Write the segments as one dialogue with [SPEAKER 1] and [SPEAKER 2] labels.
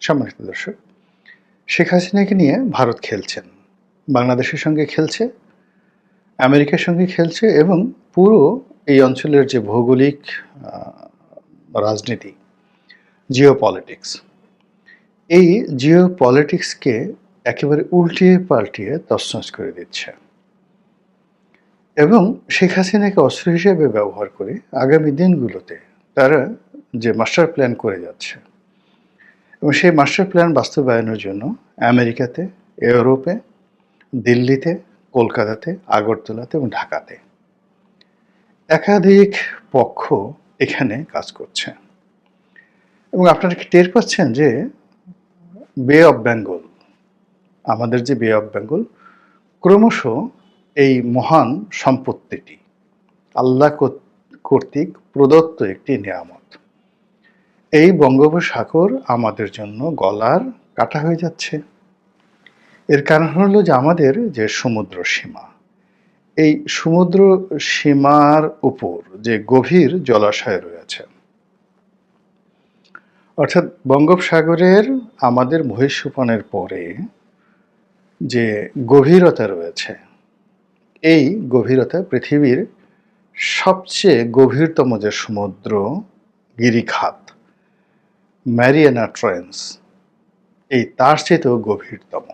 [SPEAKER 1] সম্মানিত দর্শক, শেখ হাসিনাকে নিয়ে ভারত খেলছেন। বাংলাদেশের সঙ্গে খেলছে, আমেরিকার সঙ্গে খেলছে এবং পুরো এই অঞ্চলের যে ভৌগোলিক আ রাজনীতি, জিওপলিটিক্স, এই জিওপলিটিক্সকে একেবারে উল্টিয়ে পাল্টিয়ে তছনছ করে দিচ্ছে। এবং শেখ হাসিনাকে অস্ত্র হিসেবে ব্যবহার করে আগামী দিনগুলোতে তারা যে মাস্টার প্ল্যান করে যাচ্ছে এবং সেই মাস্টার প্ল্যান বাস্তবায়নের জন্য আমেরিকাতে, ইউরোপে, দিল্লিতে, কলকাতাতে, আগরতলাতে এবং ঢাকাতে একাধিক পক্ষ এখানে কাজ করছে। এবং আপনারা কি টের পাচ্ছেন যে বে অফ বেঙ্গল, আমাদের যে বে অফ বেঙ্গল, ক্রমশ এই মহান সম্পত্তিটি আল্লাহ কর্তৃক প্রদত্ত একটি নিয়ামত, এই বঙ্গোপসাগর আমাদের জন্য গলার কাটা হয়ে যাচ্ছে। এর কারণ হলো যে আমাদের যে সমুদ্র সীমা, এই সমুদ্র সীমার উপর যে গভীর জলাশয় রয়েছে, অর্থাৎ বঙ্গোপসাগরের আমাদের মহীসোপনের পরে যে গভীরতা রয়েছে, এই গভীরতা পৃথিবীর সবচেয়ে গভীরতম যে সমুদ্র গিরিখাত, ম্যারিয়ানা ট্রেঞ্চ, এই তার চেয়েতেও গভীরতম।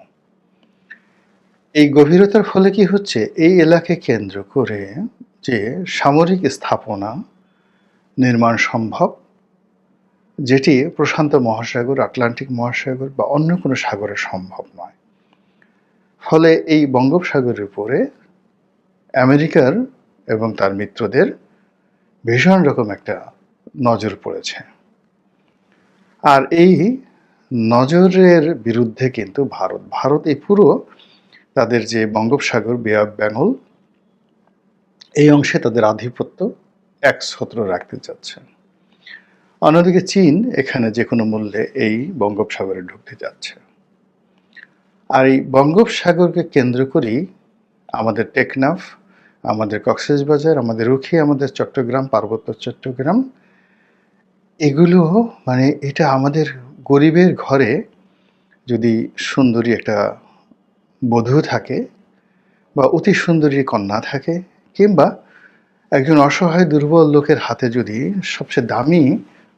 [SPEAKER 1] এই গভীরতার ফলে কি হচ্ছে, এই এলাকাকে কেন্দ্র করে যে সামরিক স্থাপনা নির্মাণ সম্ভব, যেটি প্রশান্ত মহাসাগর, আটলান্টিক মহাসাগর বা অন্য কোনো সাগরে সম্ভব নয়। ফলে এই বঙ্গোপসাগরের উপরে আমেরিকার এবং তার মিত্রদের ভীষণ রকম একটা নজর পড়েছে। আর এই নজরের বিরুদ্ধে কিন্তু ভারত এই পুরো তাদের যে বঙ্গোপসাগর, বে অফ বেঙ্গল, এই অংশে তাদের আধিপত্য একছত্র রাখতে চাচ্ছে। অন্যদিকে চীন এখানে যে কোনো মূল্যে এই বঙ্গোপসাগরে ঢুকতে যাচ্ছে। আর এই বঙ্গোপসাগরকে কেন্দ্র করেই আমাদের টেকনাফ, আমাদের কক্সবাজার, আমাদের রুখি, আমাদের চট্টগ্রাম, পার্বত্য চট্টগ্রাম, এগুলো মানে এটা আমাদের গরিবের ঘরে যদি সুন্দরী একটা বধূ থাকে বা অতি সুন্দরী কন্যা থাকে, কিংবা একজন অসহায় দুর্বল লোকের হাতে যদি সবচেয়ে দামি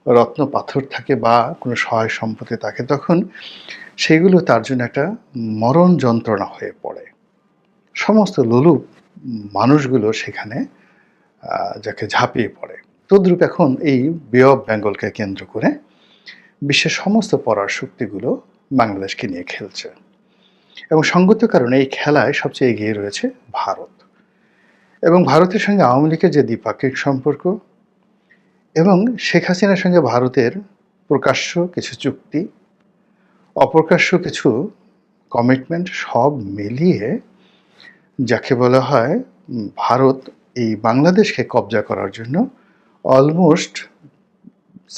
[SPEAKER 1] রত্ন পাথর থাকে বা কোনো সহায় সম্পত্তি থাকে, তখন সেগুলো তার জন্য একটা মরণ যন্ত্রণা হয়ে পড়ে। সমস্ত লোলুপ মানুষগুলো সেখানে যাকে ঝাঁপিয়ে পড়ে। তদ্রূপ এখন এই বে অফ বেঙ্গলকে কেন্দ্র করে বিশ্বের সমস্ত পরার শক্তিগুলো বাংলাদেশকে নিয়ে খেলছে। এবং সঙ্গত কারণে এই খেলায় সবচেয়ে এগিয়ে রয়েছে ভারত। এবং ভারতের সঙ্গে আওয়ামী লীগের যে দ্বিপাক্ষিক সম্পর্ক এবং শেখ হাসিনার সঙ্গে ভারতের প্রকাশ্য কিছু চুক্তি, অপ্রকাশ্য কিছু কমিটমেন্ট, সব মিলিয়ে যাকে বলা হয় ভারত এই বাংলাদেশকে কবজা করার জন্য অলমোস্ট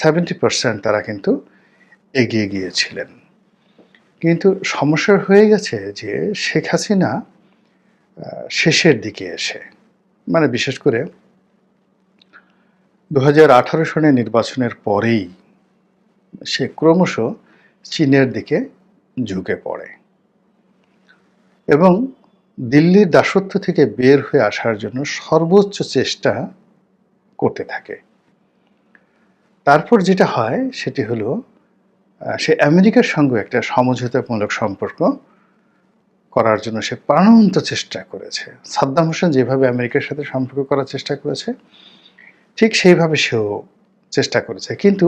[SPEAKER 1] 70% তারা কিন্তু এগিয়ে গিয়েছিলেন। কিন্তু সমস্যা হয়ে গেছে যে শেখ হাসিনা শেষের দিকে এসে, মানে বিশেষ করে 2018 সনের নির্বাচনের পরেই সে ক্রমশ চীনের দিকে ঝুঁকে পড়ে এবং দিল্লির দাসত্ব থেকে বের হয়ে আসার জন্য সর্বোচ্চ চেষ্টা করতে থাকে। তারপর যেটা হয় সেটি হলো সে আমেরিকার সঙ্গে একটা সমঝোতামূলক সম্পর্ক করার জন্য সে প্রাণান্ত চেষ্টা করেছে। সাদ্দাম হোসেন যেভাবে আমেরিকার সাথে সম্পর্ক করার চেষ্টা করেছে, ঠিক সেইভাবে সেও চেষ্টা করেছে। কিন্তু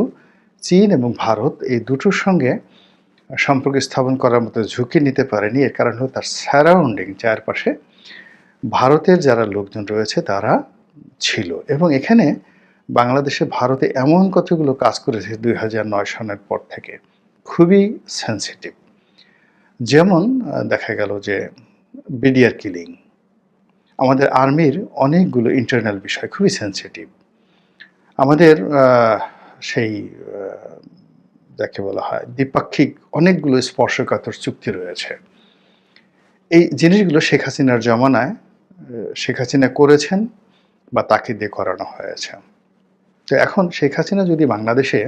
[SPEAKER 1] চীন এবং ভারত এই দুটোর সঙ্গে সম্পর্ক স্থাপন করার মতো ঝুঁকি নিতে পারেনি। এর কারণ হলো তার সারাউন্ডিং, চারপাশে ভারতের যারা লোকজন রয়েছে তারা ছিল। এবং এখানে বাংলাদেশে ভারতে এমন কতগুলো কাজ করেছে 2009 সনের পর থেকে, খুবই সেন্সিটিভ। যেমন দেখা গেল যে বিডিআর কিলিং, আমাদের আর্মির অনেকগুলো ইন্টারনাল বিষয় খুবই সেন্সিটিভ। আমাদের সেই যাকে বলা হয় দ্বিপাক্ষিক অনেকগুলো স্পর্শকাতর চুক্তি রয়েছে। এই জিনিসগুলো শেখ হাসিনার জমানায় শেখ হাসিনা করেছেন বা তাকে দিয়ে করানো হয়েছে। তো এখন শেখ হাসিনা যদি বাংলাদেশে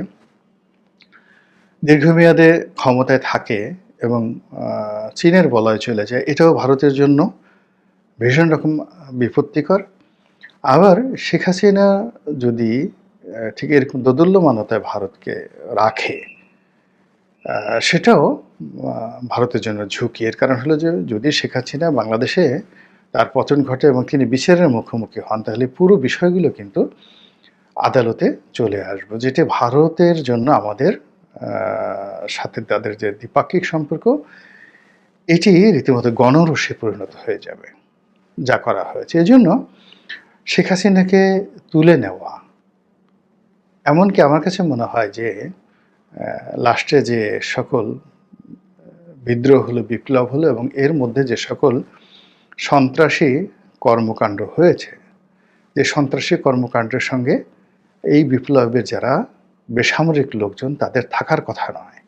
[SPEAKER 1] দীর্ঘমেয়াদে ক্ষমতায় থাকে এবং চীনের বলয়ে চলে যায়, এটাও ভারতের জন্য ভীষণ রকম বিপত্তিকর। আবার শেখ হাসিনা যদি ঠিক এরকম দোদুল্যমানতায় ভারতকে রাখে, সেটাও ভারতের জন্য ঝুঁকি। এর কারণ হলো যে যদি শেখ হাসিনা বাংলাদেশে তার পতন ঘটে এবং তিনি বিচারের মুখোমুখি হন, তাহলে পুরো বিষয়গুলো কিন্তু আদালতে চলে আসবে, যেটা ভারতের জন্য আমাদের সাথে তাদের যে দ্বিপাক্ষিক সম্পর্ক, এটি রীতিমতো গণরোষে পরিণত হয়ে যাবে যা করা হয়েছে। এজন্য শেখ হাসিনাকে তুলে নেওয়া, এমনকি আমার কাছে মনে হয় যে লাস্টে যে সকল বিদ্রোহ হলো, বিপ্লব হলো এবং এর মধ্যে যে সকল সন্ত্রাসী কর্মকাণ্ড হয়েছে, যে সন্ত্রাসী কর্মকাণ্ডের সঙ্গে এই বিপ্লবের যারা বেসামরিক লোকজন, তাদের থাকার কথা নয়।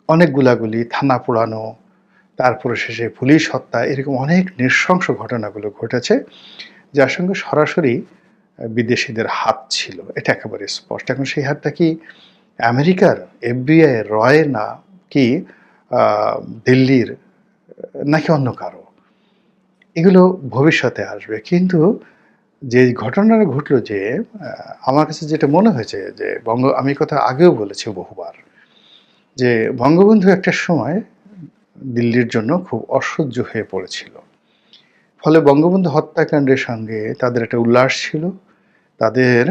[SPEAKER 1] অনেক গুলাগুলি, থানা পোড়ানো, তারপরে শেষে পুলিশ হত্যা, এরকম অনেক নৃশংস ঘটনাগুলো ঘটেছে, যার সঙ্গে সরাসরি বিদেশিদের হাত ছিল, এটা একেবারে স্পষ্ট। এখন সেই হাতটা কি আমেরিকার FBI রয়, না কি দিল্লির, নাকি অন্য কারো, এগুলো ভবিষ্যতে আসবে। কিন্তু যে ঘটনাটা ঘটলো, যে আমার কাছে যেটা মনে হয়েছে যে আমি কথা আগেও বলেছি বহুবার, যে বঙ্গবন্ধু একটা সময় দিল্লির জন্য খুব অসহ্য হয়ে পড়েছিল। ফলে বঙ্গবন্ধু হত্যাকাণ্ডের সঙ্গে তাদের একটা উল্লাস ছিল, তাদের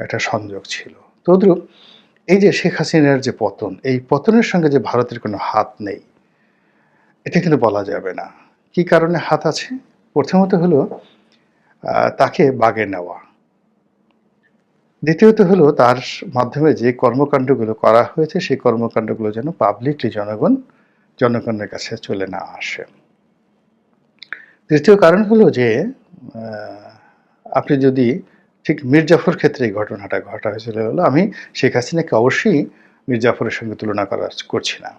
[SPEAKER 1] একটা সংযোগ ছিল। তদ্রূপ এই যে শেখ হাসিনার যে পতন, এই পতনের সঙ্গে যে ভারতের কোনো হাত নেই, এটা কিন্তু বলা যাবে না। কি কারণে হাত আছে? প্রথমত হলো তাকে বাগে নেওয়া, দ্বিতীয়ত হলো তার মাধ্যমে যে কর্মকাণ্ডগুলো করা হয়েছে, সেই কর্মকাণ্ডগুলো যেন পাবলিকলি জনগণের কাছে চলে না আসে। তৃতীয় কারণ হলো যে আপনি যদি ঠিক মীর জাফর ক্ষেত্রে এই ঘটনাটা ঘটা হয়েছিল, হলো আমি শেখ হাসিনাকে অবশ্যই মীর জাফরের সঙ্গে তুলনা করছি না।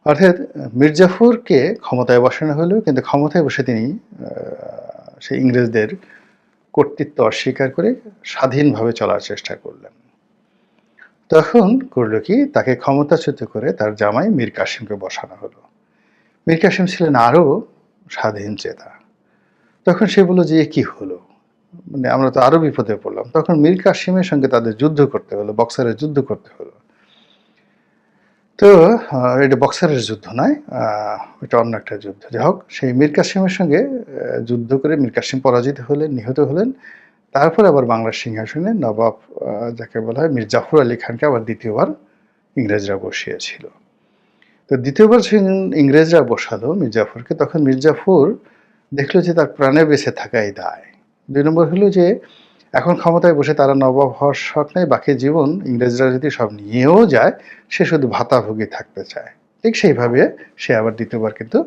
[SPEAKER 1] অর্থাৎ মীর জাফরকে ক্ষমতায় বসানো হলো, কিন্তু ক্ষমতায় বসে তিনি সেই ইংরেজদের কর্তৃত্ব অস্বীকার করে স্বাধীনভাবে চলার চেষ্টা করলেন। তখন করলো কি, তাকে ক্ষমতাচ্যুত করে তার জামাই মীর কাসিমকে বসানো হলো। মীর কাসিম ছিলেন আরও স্বাধীন চেতা। তখন সে বলল যে কি হলো, মানে আমরা তো আরো বিপদে পড়লাম। তখন মীর কাসিমের সঙ্গে তাদের যুদ্ধ করতে হলো, বক্সারের যুদ্ধ করতে হলো। তো এটা বক্সারের যুদ্ধ নয়, এটা অন্য একটা যুদ্ধ। যাই হোক, সেই মীর কাসিমের সঙ্গে যুদ্ধ করে মীর কাসিম পরাজিত হলেন, নিহত হলেন। তারপর আবার বাংলার সিংহাসনে নবাব, যাকে বলা হয় মীর জাফর আলী খানকে আবার দ্বিতীয়বার ইংরেজরা বসিয়েছিল। তো দ্বিতীয়বার ইংরেজরা বসালো মীর জাফরকে, তখন মীর জাফর দেখলো যে তার প্রাণে বেঁচে থাকাই দায়। 2 নম্বর হলো যে এখন ক্ষমতায় বসে তারা নবাব হওয়ার শখ নেই, বাকি জীবন ইংরেজরা যদি সব নিয়েও যায়, সে শুধু ভাতাভোগী থাকতে চায়। ঠিক সেইভাবে সে আবার দ্বিতীয়বার কিন্তু